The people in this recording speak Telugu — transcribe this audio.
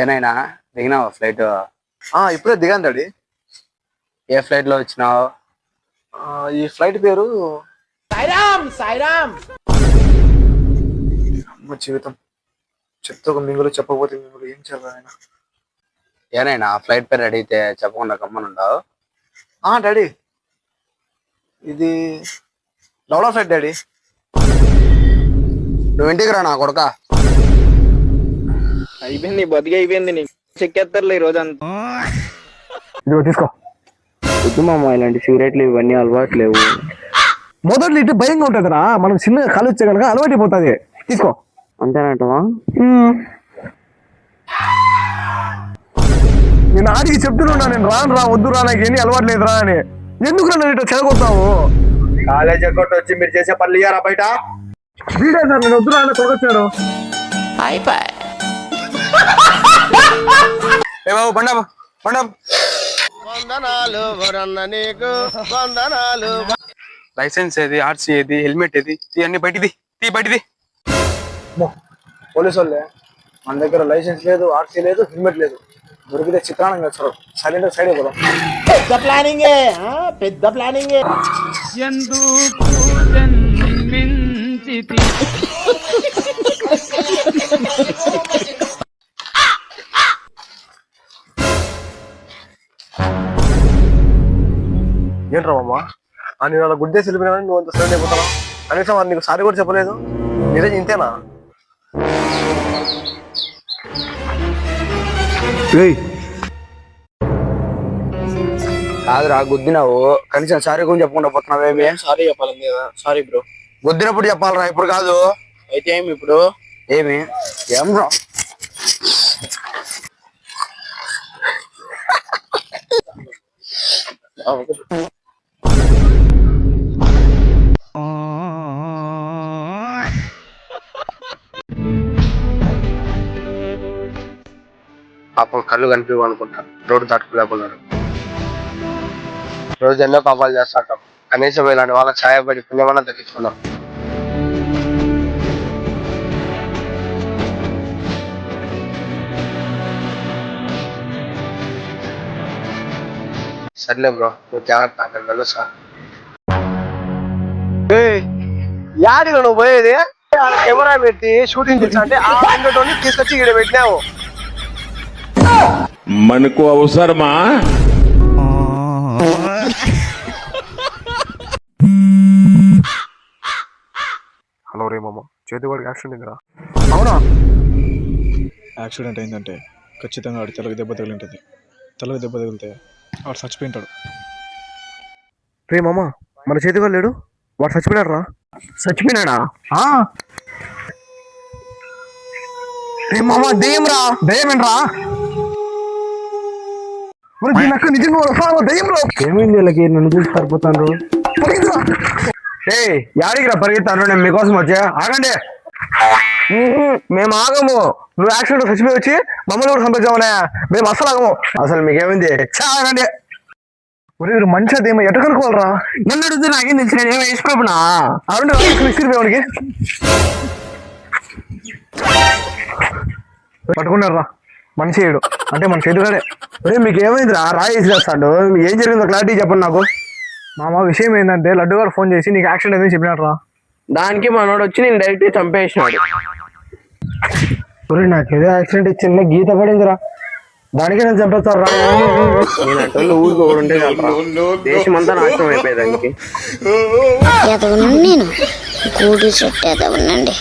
ఏనైనా దిగినావా ఫ్లైట్? ఇప్పుడే దిగాను డాడీ. ఏ ఫ్లైట్ లో వచ్చినావు? ఈ ఫ్లైట్ పేరు జీవితం. చెప్తే ఒక మింగులు, చెప్పకపోతే మింగులు. ఏం చేయాలి ఆయన? ఏనైనా ఫ్లైట్ పేరు అడిగితే చెప్పకుండా గమ్మనుండవు? డాడీ, ఇది లవ్లా ఫ్లైట్ డాడీ. నువ్వు ఇంటికి రా నా కొడుక. అయిపోయింది, బతికి అయిపోయింది. నీకు చెక్కేస్తారులే ఈ రోజంతా. ఇదిగో తీసుకో. వద్దు మామ, ఇలాంటి సిగరెట్లు ఇవన్నీ అలవాటు లేవు. మొదట్లో ఇటు భయంగా ఉంటుందిరా, మనం చిన్నగా కాలు వచ్చే కనుక అలవాటు అయిపోతుంది. తీసుకో. అంతేనంటవా? నేను ఆడికి చెప్తున్నా, నేను రాను రా, వద్దు రా, నాకు ఎన్ని అలవాటు లేదురా అని. ఎందుకు నన్ను ఇట్లా చెడగొడతావు? కాలేజ్ ఎగ్గొట్టి వచ్చి మీరు చేసే పనులు ఇయ్యారా బయట? వీడే సార్, నేను వద్దు రా అని తొలగొచ్చాడు. ఏ బాబు బండాబు బండాబు. లైసెన్స్ ఏది, ఆర్సీ ఏది, హెల్మెట్ ఏది, ఇవన్నీ బయటిది, బయటిది. పోలీసు వాళ్ళే, మన దగ్గర లైసెన్స్ లేదు, ఆర్సీ లేదు, హెల్మెట్ లేదు. దొరికితే చిత్రానంగా వచ్చారు. సైలెంట్ సైడ్ అయిపోదాం. పెద్ద ప్లానింగే, పెద్ద ప్లానింగే. ఏంట్రా మామ, నేను అలా గుడ్డే వెళ్ళిపోయినా నువ్వు అంత సైలెంట్ అయిపోతావు? కనీసం వాడు నీకు సారీ కూడా చెప్పలేదు. నిజం ఇంతేనా? కాదురా, గుద్దినావు, కనీసం సారీ కూడా చెప్పకుండా పోతున్నావేమి? సారీ చెప్పాలి కదా. Sorry bro. గుద్దినప్పుడు చెప్పాలరా, ఇప్పుడు కాదు. అయితే ఏమి ఇప్పుడు? ఏమి ఏం రా? పాపం కళ్ళు కనిపివు అనుకుంటా, రోడ్డు దాటుకోలేకున్నాడు. రోజు ఎన్నో పాపాలు చేస్తాం, కనీసం ఇలాంటి వాళ్ళకి సహాయపడి పుణ్యమన్నా తగ్గించుకున్నాం. సర్లే బ్రో, నువ్వు జాగ్రత్త, అక్కడ వెళ్ళొస్తా. యాడికి నువ్వు పోయేది? కెమెరా పెట్టి షూటింగ్ చేస్తా అంటే ఆ వెంకటోని తీసుకొచ్చి ఇక్కడ పెట్టినావు. మనకు అవసరమా? హలో రే మామ, చేతివాడికి యాక్సిడెంట్ అయిందిరా. అవునా? యాక్సిడెంట్ అయిందంటే ఖచ్చితంగా ఆడి తలకు దెబ్బ తగిలింటుంది. తలకు దెబ్బ తగిలితే ఆడు చచ్చిపోయింటాడు. రే మామ, మన చేతివాడు లేడు, వాడు చచ్చిపోయాడు రా. చచ్చిపోయినాడా? రే మామ, దెయ్యం రా. దెయ్యమేనరా? ఏమైంది వీళ్ళకి? నన్ను చూసి సరిపోతాను. యాడికి రా పరిగెత్తాను, నేను మీకోసం వచ్చా. ఆగండి. మేము ఆగము. నువ్వు యాక్సిడెంట్ చచ్చిపోయి వచ్చి మమ్మల్ని కూడా సంపించామనే. మేము అసలు ఆగము. అసలు మీకేమైంది? ఆగండి. మంచిగా దేమో ఎట కనుక్కోవాలరా? నన్ను అడిగితే నాకేం తెలిసిన? ఏమో వేసిపోయినా వాడికి పట్టుకున్నారా? మనిషి ఏడు అంటే మన చేతుగానే. మీకు ఏమైందిరా? రాయి వేసేస్తాడు. ఏం జరిగిందో క్లారిటీ చెప్పండి నాకు. మామ, విషయం ఏంటంటే లడ్డు గారు ఫోన్ చేసి నీకు యాక్సిడెంట్ అయిందని చెప్పినాడు రా. దానికి మనోడు వచ్చి నేను డైరెక్ట్ చంపేసినాడు. నాకు ఏదో యాక్సిడెంట్ ఇచ్చింది, గీత పడిందిరా, దానికే నేను చంపేస్తాను రా. నేను అటు ఊరికి ఉంటే దేశమంతా నాశనం అయిపోయేదానికి. నేను గూడు చెట్టు ఉండండి.